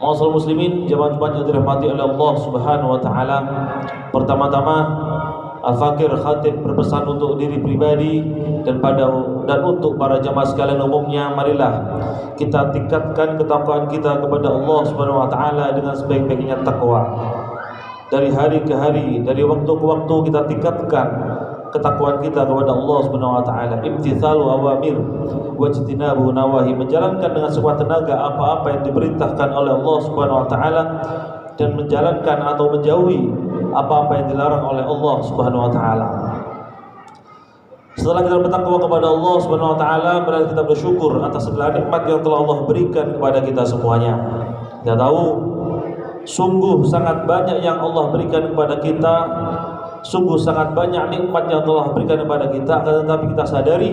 Ma'asyiral muslimin, jamaah Jumat yang dirahmati oleh Allah Subhanahu wa taala. Pertama-tama Al-Fakir Khatib berpesan untuk diri pribadi dan untuk para jamaah sekalian umumnya, marilah kita tingkatkan ketakwaan kita kepada Allah Subhanahu wa taala dengan sebaik-baiknya takwa. Dari hari ke hari, dari waktu ke waktu kita tingkatkan ketakwaan kita kepada Allah Subhanahu wa taala. Imtithalu awamir wa ijtinabu nawahi, menjalankan dengan sekuat tenaga apa-apa yang diperintahkan oleh Allah Subhanahu wa taala dan menjalankan atau menjauhi apa-apa yang dilarang oleh Allah Subhanahu wa taala. Setelah kita bertakwa kepada Allah Subhanahu wa taala, berarti kita bersyukur atas segala nikmat yang telah Allah berikan kepada kita semuanya. Kita tahu sungguh sangat banyak yang Allah berikan kepada kita, sungguh sangat banyak nikmat yang telah berikan kepada kita, akan tetapi kita sadari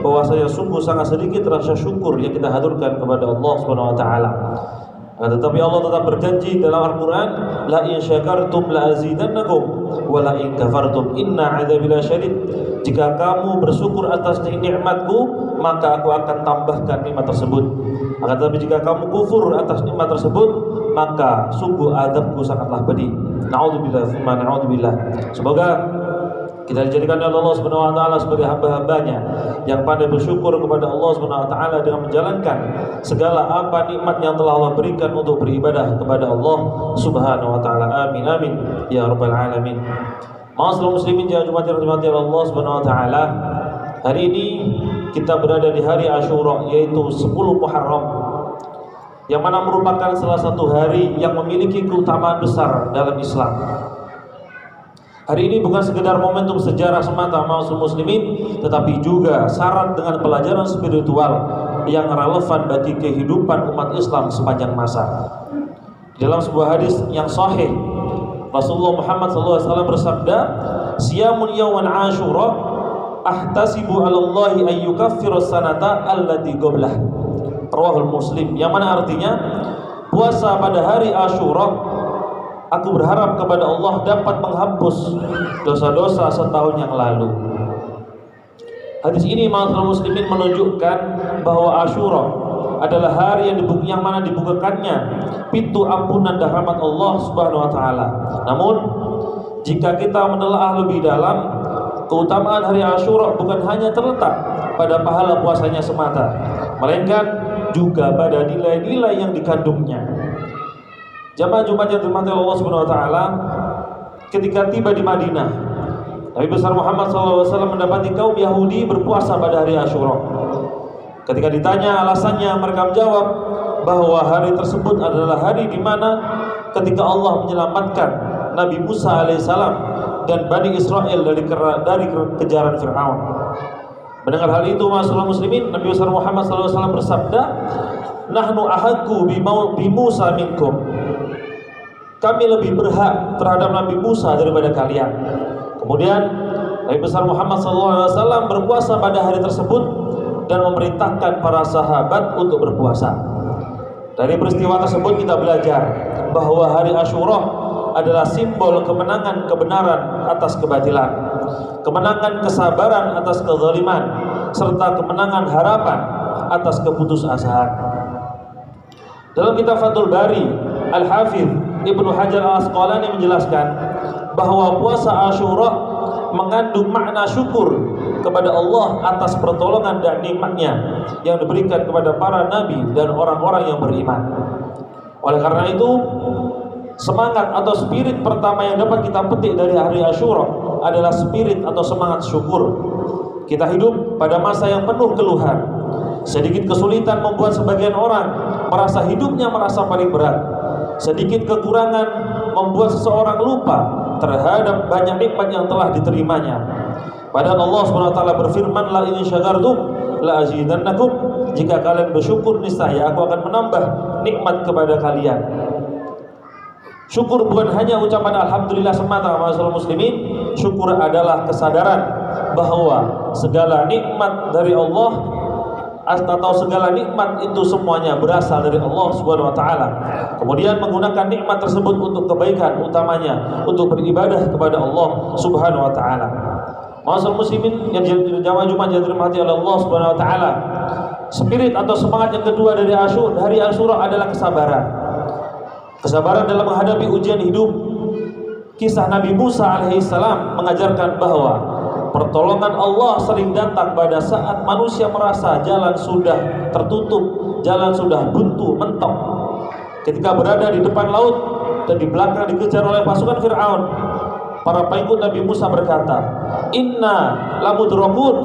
bahwasanya sungguh sangat sedikit rasa syukur yang kita haturkan kepada Allah Subhanahu wa taala. Tetapi Allah tetap berjanji dalam Al-Quran, la in syakartum la azidannakum wa la in kafartum inna adzabi lasyadid. Jika kamu bersyukur atas nikmatku, maka aku akan tambahkan nikmat tersebut. Akan tetapi jika kamu kufur atas nikmat tersebut, maka sungguh azabku sangatlah pedih. Na'udzubillah tsumma na'udzubillah. Semoga kita dijadikan oleh Allah Subhanahu wa taala sebagai hamba-hambanya yang pandai bersyukur kepada Allah Subhanahu wa taala dengan menjalankan segala apa nikmat yang telah Allah berikan untuk beribadah kepada Allah Subhanahu wa taala. Amin amin ya rabbal alamin. Ma'asyiral muslimin, jamaah Jumat yang dirahmati Allah Subhanahu wa taala. Hari ini kita berada di hari Asyura, yaitu 10 Muharram, yang mana merupakan salah satu hari yang memiliki keutamaan besar dalam Islam. Hari ini bukan sekedar momentum sejarah semata, ma'asyiral muslimin, tetapi juga syarat dengan pelajaran spiritual yang relevan bagi kehidupan umat Islam sepanjang masa. Dalam sebuah hadis yang sahih, Rasulullah Muhammad SAW bersabda, "Siyamun yawman Asyura ahtasibu 'ala Allahi an yukaffira sanata allati qablah." Rawahul Muslim, yang mana artinya puasa pada hari Asyura aku berharap kepada Allah dapat menghapus dosa-dosa setahun yang lalu. Hadis ini ma'asyiral muslimin menunjukkan bahwa Asyura adalah hari yang mana dibukakannya pintu ampunan dan rahmat Allah Subhanahu wa taala. Namun jika kita menelaah lebih dalam, keutamaan hari Asyura bukan hanya terletak pada pahala puasanya semata, melainkan juga pada nilai-nilai yang dikandungnya. Jamaah Jumat yang dirahmati Allah Subhanahu wa taala, ketika tiba di Madinah, Nabi besar Muhammad SAW mendapati kaum Yahudi berpuasa pada hari Asyura. Ketika ditanya alasannya, mereka menjawab bahwa hari tersebut adalah hari di mana ketika Allah menyelamatkan Nabi Musa alaihissalam dan Bani Israel dari kejaran Fir'aun. Mendengar hal itu, ma'asyiral muslimin, Nabi besar Muhammad SAW bersabda, "Nahnu ahaqqu bi Musa minkum." Kami lebih berhak terhadap Nabi Musa daripada kalian. Kemudian Nabi besar Muhammad SAW berpuasa pada hari tersebut dan memerintahkan para sahabat untuk berpuasa. Dari peristiwa tersebut kita belajar bahwa hari Asyura adalah simbol kemenangan kebenaran atas kebatilan, kemenangan kesabaran atas kezaliman, serta kemenangan harapan atas keputusasaan. Dalam kitab Fathul Bari, Al-Hafidz Ibnu Hajar Al-Asqalani menjelaskan bahwa puasa Asyura mengandung makna syukur kepada Allah atas pertolongan dan nikmatnya yang diberikan kepada para nabi dan orang-orang yang beriman. Oleh karena itu, semangat atau spirit pertama yang dapat kita petik dari hari Asyura adalah spirit atau semangat syukur. Kita hidup pada masa yang penuh keluhan. Sedikit kesulitan membuat sebagian orang merasa hidupnya merasa paling berat. Sedikit kekurangan membuat seseorang lupa terhadap banyak nikmat yang telah diterimanya. Padahal Allah SWT berfirman, "La in syakartum la azidannakum." Jika kalian bersyukur, niscaya aku akan menambah nikmat kepada kalian. Syukur bukan hanya ucapan alhamdulillah semata, ma'asyiral muslimin. Syukur adalah kesadaran bahwa segala nikmat dari Allah atau segala nikmat itu semuanya berasal dari Allah Subhanahu wa taala. Kemudian menggunakan nikmat tersebut untuk kebaikan utamanya, untuk beribadah kepada Allah Subhanahu wa taala. Ma'asyiral muslimin yang jamaah Jumat yang dirahmati oleh Allah Subhanahu wa taala, spirit atau semangat yang kedua dari hari Asyura adalah kesabaran. Kesabaran dalam menghadapi ujian hidup. Kisah Nabi Musa alaihissalam mengajarkan bahwa pertolongan Allah sering datang pada saat manusia merasa jalan sudah tertutup, jalan sudah buntu, mentok. Ketika berada di depan laut dan di belakang dikejar oleh pasukan Fir'aun, para pengikut Nabi Musa berkata, "Inna lamudrakun,"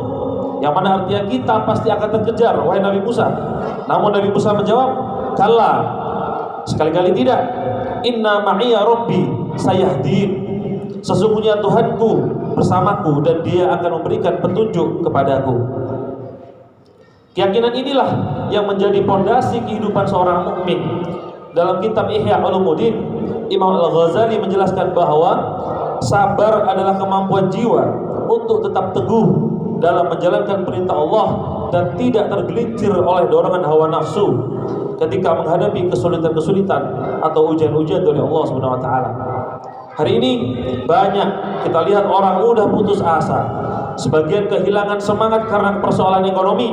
yang mana artinya kita pasti akan terkejar, wahai Nabi Musa. Namun Nabi Musa menjawab, "Kalla, sekali-kali tidak. Inna ma'iya rabbi sayahdin." Sesungguhnya Tuhanku bersamaku dan Dia akan memberikan petunjuk kepadaku. Keyakinan inilah yang menjadi pondasi kehidupan seorang mukmin. Dalam kitab Ihya Ulumuddin, Imam Al-Ghazali menjelaskan bahwa sabar adalah kemampuan jiwa untuk tetap teguh dalam menjalankan perintah Allah dan tidak tergelincir oleh dorongan hawa nafsu ketika menghadapi kesulitan-kesulitan atau ujian-ujian dari Allah Subhanahu wa taala. Hari ini banyak kita lihat orang mudah putus asa. Sebagian kehilangan semangat karena persoalan ekonomi,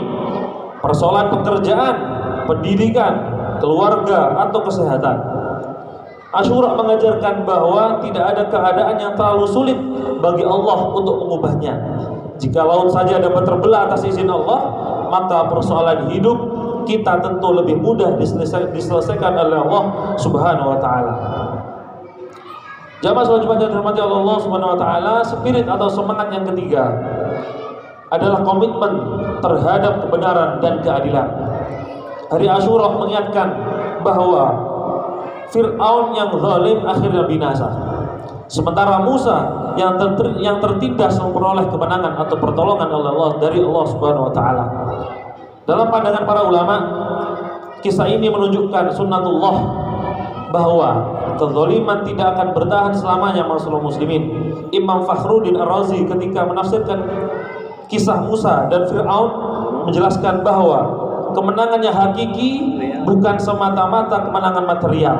persoalan pekerjaan, pendidikan, keluarga atau kesehatan. Asyura mengajarkan bahwa tidak ada keadaan yang terlalu sulit bagi Allah untuk mengubahnya. Jika laut saja dapat terbelah atas izin Allah, maka persoalan hidup kita tentu lebih mudah diselesaikan oleh Allah Subhanahu wa taala. Jamaah salat Jumat yang dirahmati Allah Subhanahu wa taala, spirit atau semangat yang ketiga adalah komitmen terhadap kebenaran dan keadilan. Hari Asyura mengingatkan bahwa Fir'aun yang zalim akhirnya binasa, sementara Musa yang tertindas memperoleh kemenangan atau pertolongan oleh Allah dari Allah Subhanahu wa taala. Dalam pandangan para ulama, kisah ini menunjukkan sunnatullah bahwa kezaliman tidak akan bertahan selamanya masyaallah muslimin. Imam Fakhruddin Ar-Razi ketika menafsirkan kisah Musa dan Fir'aun menjelaskan bahwa kemenangan yang hakiki bukan semata-mata kemenangan material,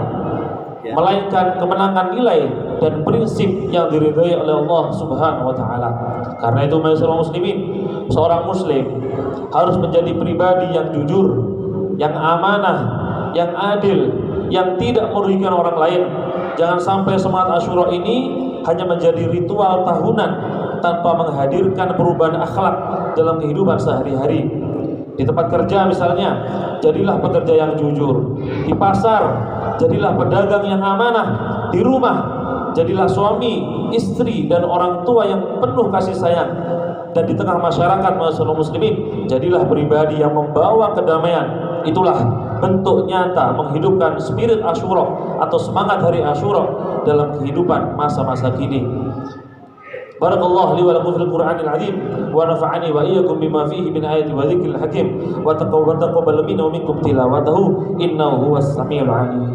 melainkan kemenangan nilai dan prinsip yang diridhai oleh Allah Subhanahu wa taala. Karena itu masyaallah muslimin, seorang muslim harus menjadi pribadi yang jujur, yang amanah, yang adil, yang tidak merugikan orang lain. Jangan sampai semangat Asyura ini hanya menjadi ritual tahunan tanpa menghadirkan perubahan akhlak dalam kehidupan sehari-hari. Di tempat kerja misalnya, jadilah pekerja yang jujur. Di pasar, jadilah pedagang yang amanah. Di rumah, jadilah suami, istri, dan orang tua yang penuh kasih sayang. Dan di tengah masyarakat muslimin, jadilah pribadi yang membawa kedamaian. Itulah bentuk nyata menghidupkan spirit Asyura atau semangat hari Asyura dalam kehidupan masa-masa kini. Barakallahu li wa lakum fil Qur'anil azim wa nafa'ani wa iyyakum bima fihi min ayati wa dzikril hakim wa taqabbal minna wa minkum tilawatahu innahu huwas samiul alim.